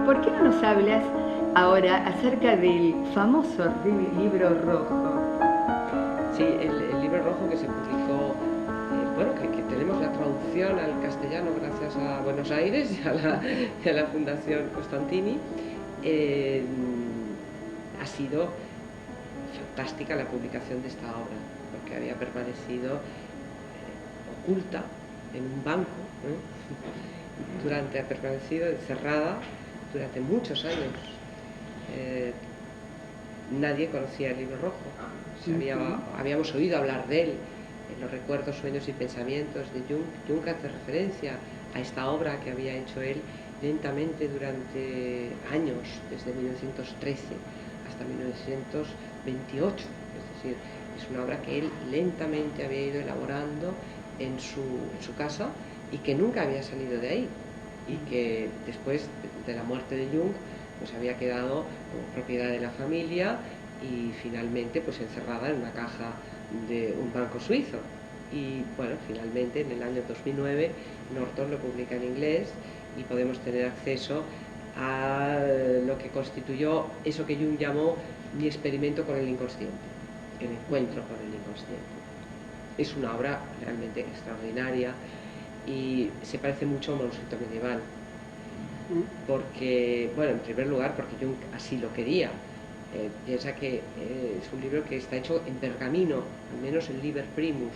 ¿Por qué no nos hablas ahora acerca del famoso libro rojo? Sí, el libro rojo que se publicó, bueno, que tenemos la traducción al castellano gracias a Buenos Aires y a la Fundación Constantini. Ha sido fantástica la publicación de esta obra, porque había permanecido oculta en un banco, ha permanecido encerrada durante muchos años. Nadie conocía el libro rojo. Habíamos oído hablar de él en los recuerdos, sueños y pensamientos de Jung. Jung hace referencia a esta obra que había hecho él lentamente durante años, desde 1913 hasta 1928. Es decir, es una obra que él lentamente había ido elaborando en su casa y que nunca había salido de ahí, y que después de la muerte de Jung pues había quedado como propiedad de la familia y finalmente pues encerrada en una caja de un banco suizo. Y bueno, finalmente en el año 2009 Norton lo publica en inglés y podemos tener acceso a lo que constituyó eso que Jung llamó mi experimento con el inconsciente, el encuentro con el inconsciente. Es una obra realmente extraordinaria y se parece mucho a un manuscrito medieval, porque, bueno, en primer lugar porque Jung así lo quería. Piensa que es un libro que está hecho en pergamino, al menos el Liber Primus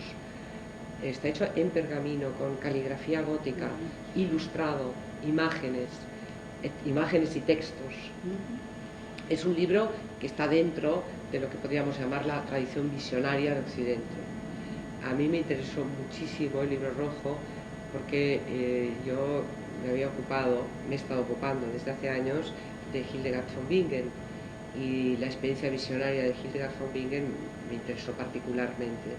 está hecho en pergamino, con caligrafía gótica, ilustrado, imágenes y textos. Es un libro que está dentro de lo que podríamos llamar la tradición visionaria de Occidente. A mí me interesó muchísimo el libro rojo porque yo me he estado ocupando desde hace años de Hildegard von Bingen, y la experiencia visionaria de Hildegard von Bingen me interesó particularmente.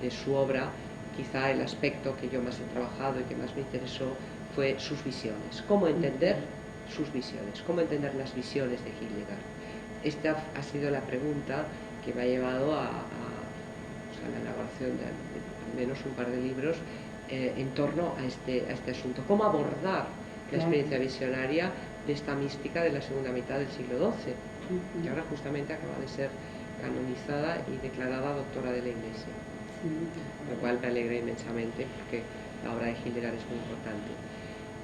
De su obra, quizá el aspecto que yo más he trabajado y que más me interesó fue sus visiones. ¿Cómo entender sus visiones? ¿Cómo entender las visiones de Hildegard? Esta ha sido la pregunta que me ha llevado a la elaboración de al menos un par de libros en torno a este asunto. ¿Cómo abordar la experiencia visionaria de esta mística de la segunda mitad del siglo XII? Que ahora justamente acaba de ser canonizada y declarada doctora de la Iglesia, lo cual me alegra inmensamente porque la obra de Hildegard es muy importante.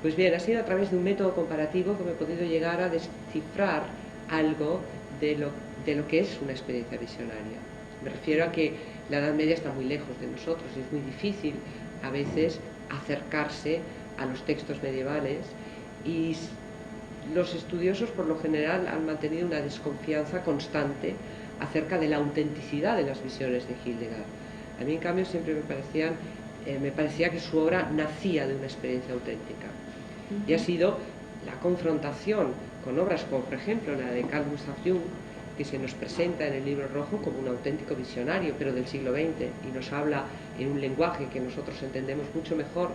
Pues bien, ha sido a través de un método comparativo que me he podido llegar a descifrar algo de lo que es una experiencia visionaria. Me refiero a que la Edad Media está muy lejos de nosotros y es muy difícil a veces acercarse a los textos medievales, y los estudiosos por lo general han mantenido una desconfianza constante acerca de la autenticidad de las visiones de Hildegard. A mí, en cambio, siempre me parecía que su obra nacía de una experiencia auténtica. Y ha sido la confrontación con obras como, por ejemplo, la de Carl Gustav Jung, que se nos presenta en el libro rojo como un auténtico visionario, pero del siglo XX, y nos habla en un lenguaje que nosotros entendemos mucho mejor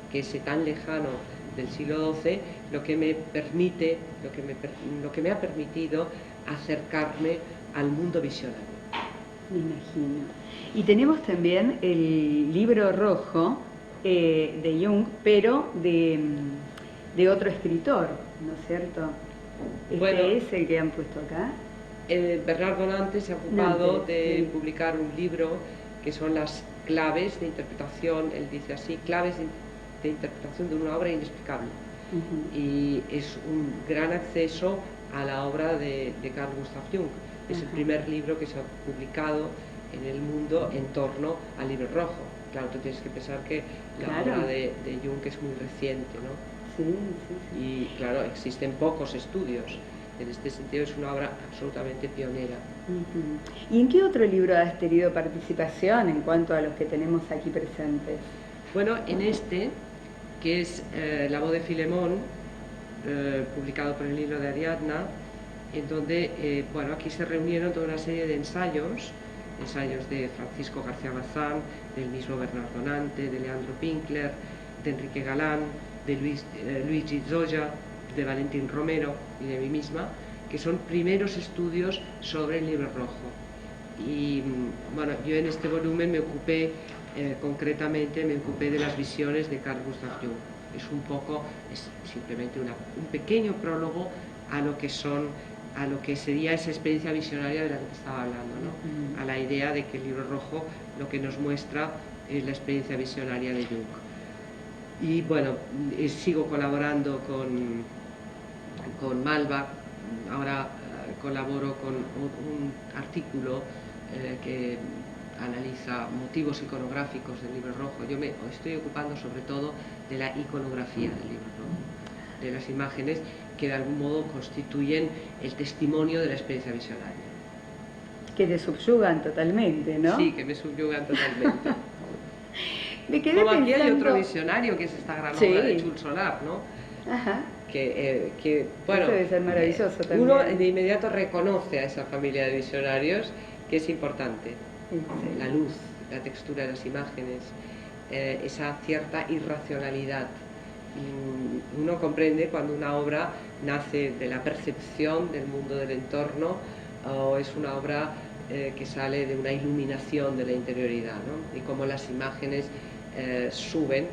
que ese tan lejano del siglo XII, lo que me ha permitido acercarme al mundo visionario. Me imagino. Y tenemos también el libro rojo de Jung, pero de otro escritor, ¿no es cierto? Bueno, es el que han puesto acá. Bernardo Nantes se ha ocupado de publicar un libro que son las claves de interpretación, él dice así, claves de interpretación de una obra inexplicable. Y es un gran acceso a la obra de Carl Gustav Jung. Es el primer libro que se ha publicado en el mundo en torno al libro rojo. Claro, tú tienes que pensar que la obra de Jung es muy reciente, ¿no? Sí. Y claro, existen pocos estudios. En este sentido es una obra absolutamente pionera. ¿Y en qué otro libro has tenido participación en cuanto a los que tenemos aquí presentes? Bueno, en este, que es La voz de Filemón, publicado por el libro de Ariadna, en donde, aquí se reunieron toda una serie de ensayos de Francisco García Bazán, del mismo Bernardo Nantes, de Leandro Pinkler, de Enrique Galán, de Luigi Zoya, de Valentín Romero y de mí misma, que son primeros estudios sobre el libro rojo. Y yo en este volumen concretamente me ocupé de las visiones de Carl Gustav Jung. es un poco, es simplemente un pequeño prólogo a lo que sería esa experiencia visionaria de la que te estaba hablando, ¿no? A la idea de que el libro rojo lo que nos muestra es la experiencia visionaria de Jung. Y bueno, sigo colaborando con Malva, ahora colaboro con un artículo que analiza motivos iconográficos del libro rojo. Yo me estoy ocupando sobre todo de la iconografía del libro rojo, de las imágenes que de algún modo constituyen el testimonio de la experiencia visionaria. Que te subyugan totalmente, ¿no? Sí, que me subyugan totalmente. Me quedé Como aquí pensando... hay otro visionario, que es esta gran obra de Jules Solar, ¿no? Ajá. Que bueno, eso debe ser maravilloso también. Uno de inmediato reconoce a esa familia de visionarios, que es importante. Sí. La luz, la textura de las imágenes, esa cierta irracionalidad. Uno comprende cuando una obra nace de la percepción del mundo del entorno o es una obra que sale de una iluminación de la interioridad, ¿no? Y cómo las imágenes suben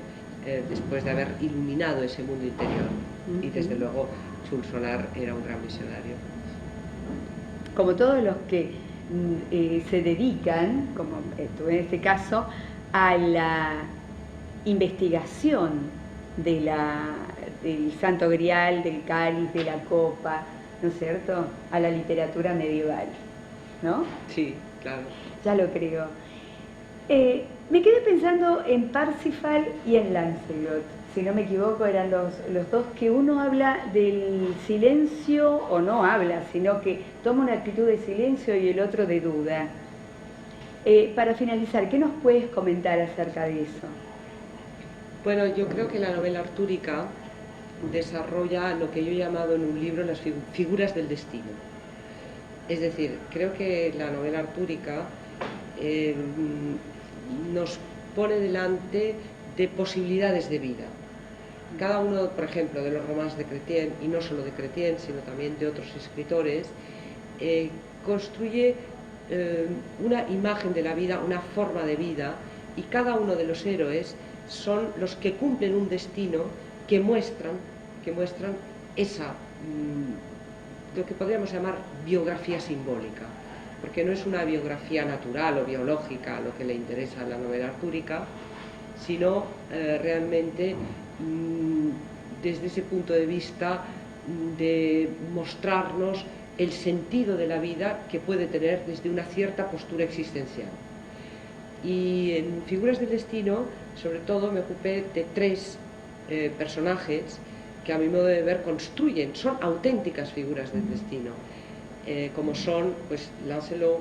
después de haber iluminado ese mundo interior. Y desde luego Jules Solar era un gran visionario. Como todos los que se dedican, como tú en este caso, a la investigación del Santo Grial, del cáliz, de la copa, ¿no es cierto?, a la literatura medieval, ¿no? Sí, claro. Ya lo creo. Me quedé pensando en Parsifal y en Lancelot. Si no me equivoco, eran los dos que uno habla del silencio, o no habla, sino que toma una actitud de silencio y el otro de duda. Para finalizar, ¿qué nos puedes comentar acerca de eso? Bueno, yo creo que la novela artúrica desarrolla lo que yo he llamado en un libro las figuras del destino. Es decir, creo que la novela artúrica nos pone delante de posibilidades de vida. Cada uno, por ejemplo, de los romances de Chrétien, y no solo de Chrétien, sino también de otros escritores, construye una imagen de la vida, una forma de vida, y cada uno de los héroes son los que cumplen un destino que muestran esa, lo que podríamos llamar biografía simbólica, porque no es una biografía natural o biológica lo que le interesa a la novela artúrica, sino realmente desde ese punto de vista de mostrarnos el sentido de la vida que puede tener desde una cierta postura existencial. Y en Figuras del Destino, sobre todo, me ocupé de tres personajes que a mi modo de ver son auténticas figuras del destino, como son pues Lancelot,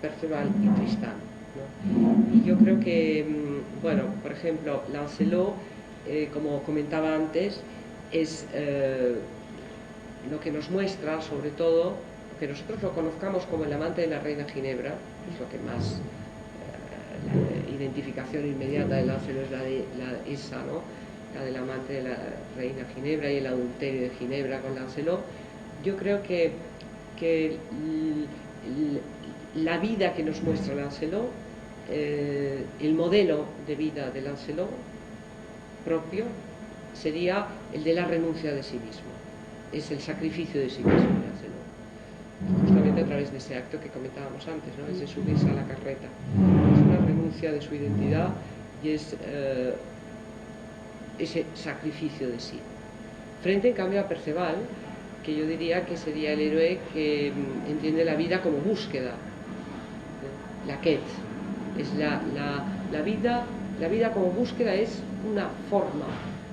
Perceval y Tristán, ¿no? Y yo creo que, bueno, por ejemplo, Lancelot, como comentaba antes, es lo que nos muestra, sobre todo, que nosotros lo conozcamos como el amante de la reina Ginebra, es lo que más, la identificación inmediata de Lancelot es esa, ¿no? La del amante de la reina Ginebra y el adulterio de Ginebra con Lancelot. Yo creo que la vida que nos muestra Lancelot, el modelo de vida de Lancelot propio, sería el de la renuncia de sí mismo. Es el sacrificio de sí mismo de Lancelot, justamente a través de ese acto que comentábamos antes, ¿no? Es de subirse a la carreta. Es una renuncia de su identidad y es ese sacrificio de sí. Frente, en cambio, a Perceval, que yo diría que sería el héroe que entiende la vida como búsqueda, la quête. Es la vida como búsqueda es una forma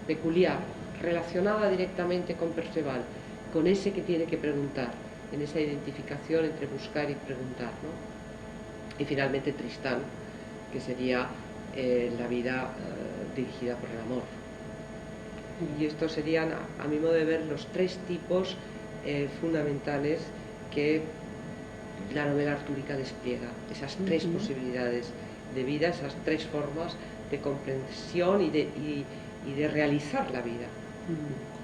peculiar, relacionada directamente con Perceval, con ese que tiene que preguntar, en esa identificación entre buscar y preguntar, ¿no? Y finalmente Tristán, que sería la vida dirigida por el amor. Y estos serían, a mi modo de ver, los tres tipos fundamentales que la novela artúrica despliega, esas tres posibilidades de vida, esas tres formas de comprensión y de realizar la vida.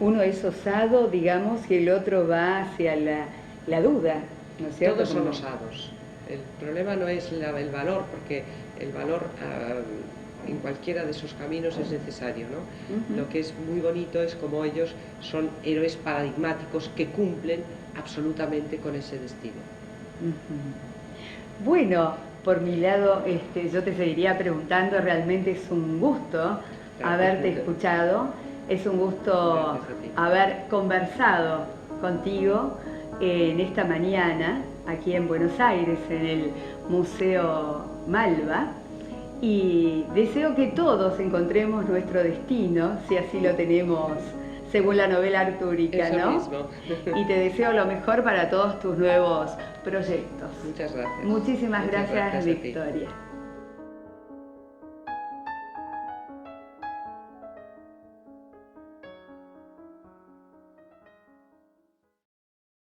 Uno es osado, digamos, y el otro va hacia la duda, ¿no es cierto? Todos son osados. El problema no es el valor, porque el valor en cualquiera de esos caminos es necesario, ¿no? Ujú. Lo que es muy bonito es como ellos son héroes paradigmáticos que cumplen absolutamente con ese destino. Ujú. Bueno, por mi lado, yo te seguiría preguntando, realmente es un gusto haberte escuchado, es un gusto Gracias a ti. haber conversado contigo en esta mañana, aquí en Buenos Aires, en el Museo Malva, y deseo que todos encontremos nuestro destino, si así lo tenemos según la novela artúrica, Eso ¿no? mismo. Y te deseo lo mejor para todos tus nuevos proyectos. Muchas gracias. Muchísimas Muchas gracias, gracias a ti. Victoria.